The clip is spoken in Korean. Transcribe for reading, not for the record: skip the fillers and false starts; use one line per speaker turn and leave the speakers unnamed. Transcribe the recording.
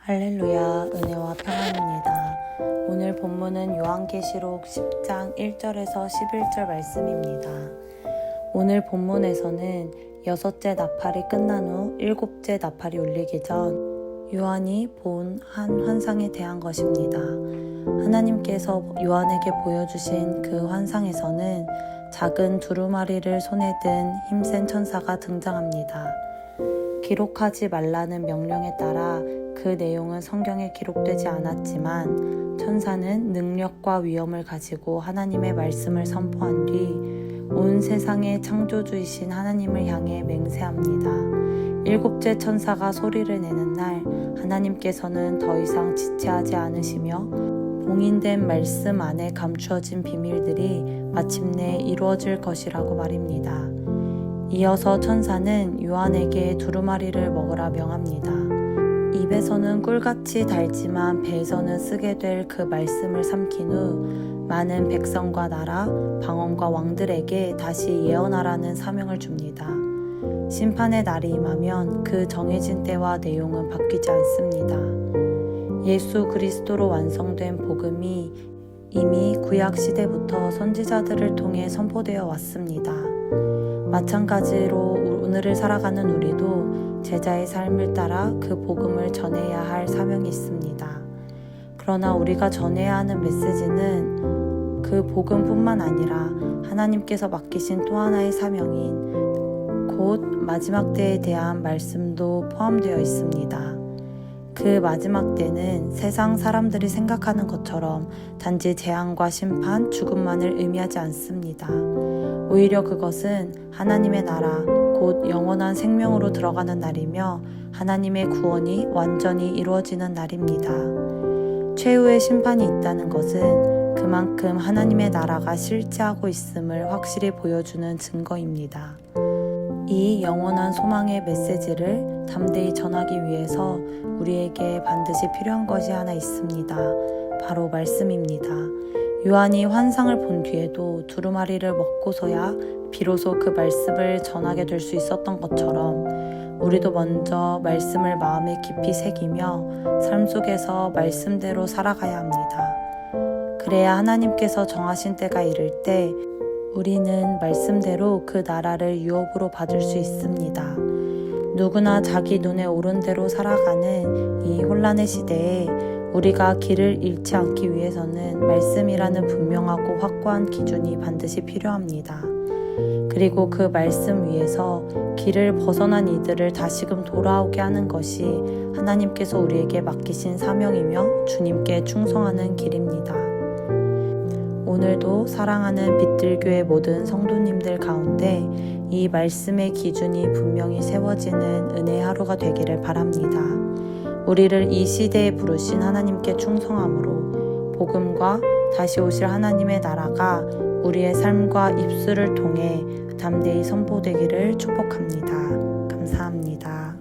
할렐루야, 은혜와 평안입니다. 오늘 본문은 요한계시록 10장 1절에서 11절 말씀입니다. 오늘 본문에서는 6째 나팔이 끝난 후 7째 나팔이 울리기 전 요한이 본 한 환상에 대한 것입니다. 하나님께서 요한에게 보여주신 그 환상에서는 작은 두루마리를 손에 든 힘센 천사가 등장합니다. 기록하지 말라는 명령에 따라 그 내용은 성경에 기록되지 않았지만 천사는 능력과 위엄을 가지고 하나님의 말씀을 선포한 뒤 온 세상의 창조주이신 하나님을 향해 맹세합니다. 7째 천사가 소리를 내는 날 하나님께서는 더 이상 지체하지 않으시며 봉인된 말씀 안에 감추어진 비밀들이 마침내 이루어질 것이라고 말입니다. 이어서 천사는 요한에게 두루마리를 먹으라 명합니다. 입에서는 꿀같이 달지만 배에서는 쓰게 될 그 말씀을 삼킨 후 많은 백성과 나라, 방언과 왕들에게 다시 예언하라는 사명을 줍니다. 심판의 날이 임하면 그 정해진 때와 내용은 바뀌지 않습니다. 예수 그리스도로 완성된 복음이 이미 구약 시대부터 선지자들을 통해 선포되어 왔습니다. 마찬가지로 오늘을 살아가는 우리도 제자의 삶을 따라 그 복음을 전해야 할 사명이 있습니다. 그러나 우리가 전해야 하는 메시지는 그 복음뿐만 아니라 하나님께서 맡기신 또 하나의 사명인 곧 마지막 때에 대한 말씀도 포함되어 있습니다. 그 마지막 때는 세상 사람들이 생각하는 것처럼 단지 재앙과 심판, 죽음만을 의미하지 않습니다. 오히려 그것은 하나님의 나라, 곧 영원한 생명으로 들어가는 날이며 하나님의 구원이 완전히 이루어지는 날입니다. 최후의 심판이 있다는 것은 그만큼 하나님의 나라가 실제하고 있음을 확실히 보여주는 증거입니다. 이 영원한 소망의 메시지를 담대히 전하기 위해서 우리에게 반드시 필요한 것이 하나 있습니다. 바로 말씀입니다. 요한이 환상을 본 뒤에도 두루마리를 먹고서야 비로소 그 말씀을 전하게 될 수 있었던 것처럼 우리도 먼저 말씀을 마음에 깊이 새기며 삶 속에서 말씀대로 살아가야 합니다. 그래야 하나님께서 정하신 때가 이를 때 우리는 말씀대로 그 나라를 유업으로 받을 수 있습니다. 누구나 자기 눈에 오른 대로 살아가는 이 혼란의 시대에 우리가 길을 잃지 않기 위해서는 말씀이라는 분명하고 확고한 기준이 반드시 필요합니다. 그리고 그 말씀 위에서 길을 벗어난 이들을 다시금 돌아오게 하는 것이 하나님께서 우리에게 맡기신 사명이며 주님께 충성하는 길입니다. 오늘도 사랑하는 빛들교회 모든 성도님들 가운데 이 말씀의 기준이 분명히 세워지는 은혜의 하루가 되기를 바랍니다. 우리를 이 시대에 부르신 하나님께 충성함으로 복음과 다시 오실 하나님의 나라가 우리의 삶과 입술을 통해 담대히 선포되기를 축복합니다. 감사합니다.